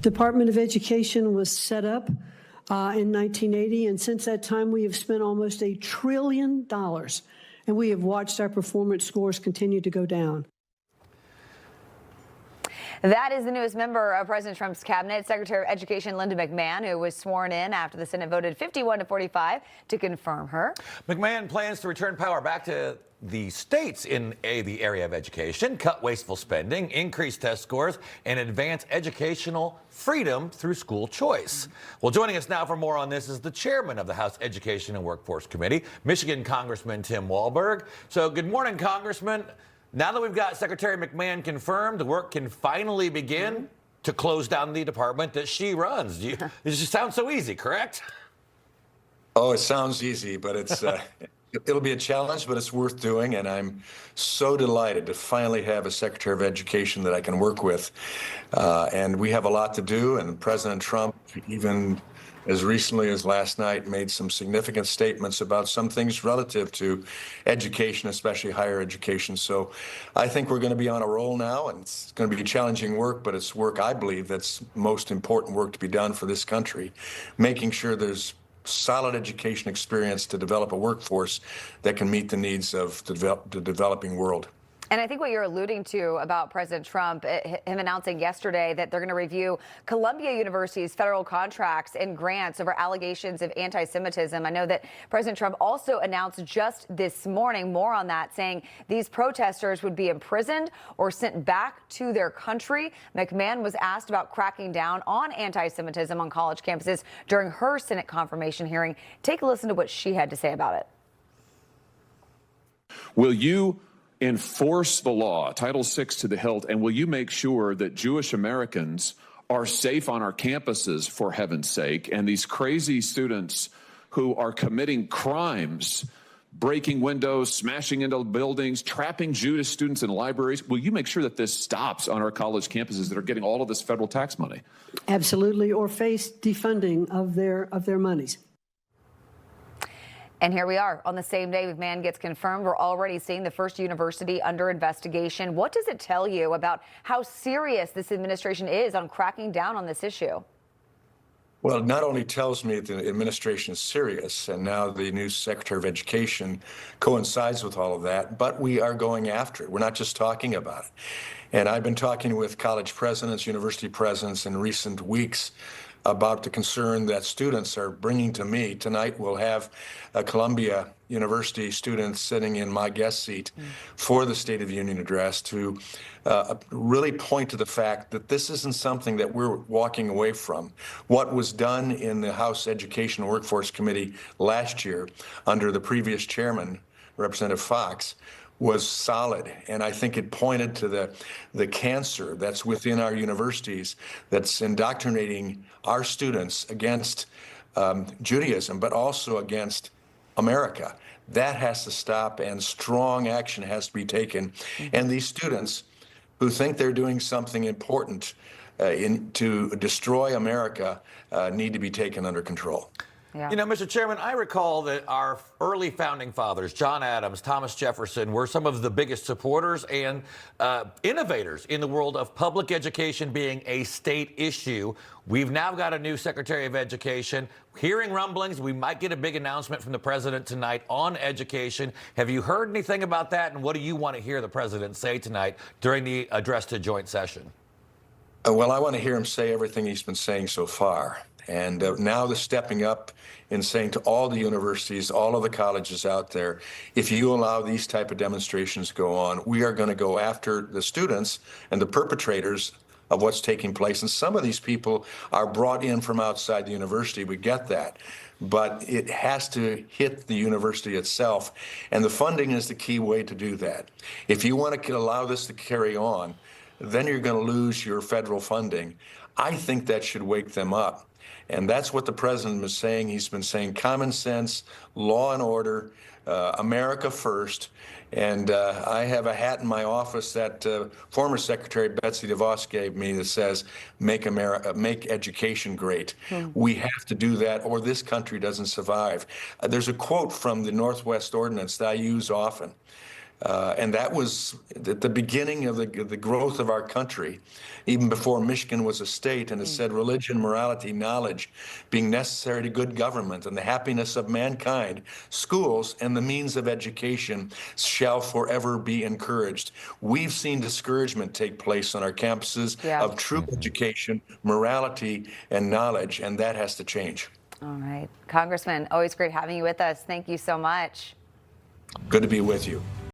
Department of Education was set up in 1980, and since that time we have spent almost $1 trillion, and we have watched our performance scores continue to go down. That is the newest member of President Trump's cabinet, Secretary of Education Linda McMahon, who was sworn in after the Senate voted 51-45 to confirm her. McMahon plans to return power back to the states in the area of education, cut wasteful spending, increase test scores, and advance educational freedom through school choice. Well, joining us now for more on this is the chairman of the House Education and Workforce Committee, Michigan Congressman Tim Walberg. So good morning, Congressman. Now that we've got Secretary McMahon confirmed, the work can finally begin to close down the department that she runs. It just sounds so easy, correct? Oh, it sounds easy, but it's it'll be a challenge, but it's worth doing. And I'm so delighted to finally have a Secretary of Education that I can work with. And we have a lot to do. And President Trump, even as recently as last night, made some significant statements about some things relative to education, especially higher education. So I think we're going to be on a roll now, and it's going to be challenging work, but it's work, I believe, that's most important work to be done for this country, making sure there's solid education experience to develop a workforce that can meet the needs of the developing world. And I think what you're alluding to about President Trump, him announcing yesterday that they're going to review Columbia University's federal contracts and grants over allegations of anti-Semitism. I know that President Trump also announced just this morning, more on that, saying these protesters would be imprisoned or sent back to their country. McMahon was asked about cracking down on anti-Semitism on college campuses during her Senate confirmation hearing. Take a listen to what she had to say about it. Will you enforce the law, Title VI to the hilt, and will you make sure that Jewish Americans are safe on our campuses, for heaven's sake, and these crazy students who are committing crimes, breaking windows, smashing into buildings, trapping Jewish students in libraries, will you make sure that this stops on our college campuses that are getting all of this federal tax money? Absolutely, or face defunding of their monies. And here we are on the same day McMahon gets confirmed. We're already seeing the first university under investigation. What does it tell you about how serious this administration is on cracking down on this issue? Well, it not only tells me the administration is serious, and now the new Secretary of Education coincides with all of that, but we are going after it. We're not just talking about it. And I've been talking with college presidents, university presidents in recent weeks about the concern that students are bringing to me. Tonight we'll have a Columbia University student sitting in my guest seat for the State of the Union address to really point to the fact that this isn't something that we're walking away from. What was done in the House Education and Workforce Committee last year under the previous chairman, Representative Fox, was solid, and I think it pointed to the cancer that's within our universities that's indoctrinating our students against Judaism, but also against America. That has to stop, and strong action has to be taken. And these students who think they're doing something important to destroy America need to be taken under control. Yeah. You know, Mr. Chairman, I recall that our early founding fathers, John Adams, Thomas Jefferson, were some of the biggest supporters and innovators in the world of public education being a state issue. We've now got a new Secretary of Education. Hearing rumblings, we might get a big announcement from the president tonight on education. Have you heard anything about that? And what do you want to hear the president say tonight during the address to joint session? Well, I want to hear him say everything he's been saying so far. And now the stepping up and saying to all the universities, all of the colleges out there, if you allow these type of demonstrations to go on, we are going to go after the students and the perpetrators of what's taking place. And some of these people are brought in from outside the university. We get that. But it has to hit the university itself. And the funding is the key way to do that. If you want to allow this to carry on, then you're going to lose your federal funding. I think that should wake them up. And that's what the president was saying. He's been saying common sense, law and order, America first. And I have a hat in my office that former Secretary Betsy DeVos gave me that says, make education great. We have to do that or this country doesn't survive. There's a quote from the Northwest Ordinance that I use often. And that was at the beginning of the growth of our country, even before Michigan was a state, and it said religion, morality, knowledge being necessary to good government and the happiness of mankind, schools and the means of education shall forever be encouraged. We've seen discouragement take place on our campuses of true education, morality, and knowledge, and that has to change. All right. Congressman, always great having you with us. Thank you so much. Good to be with you.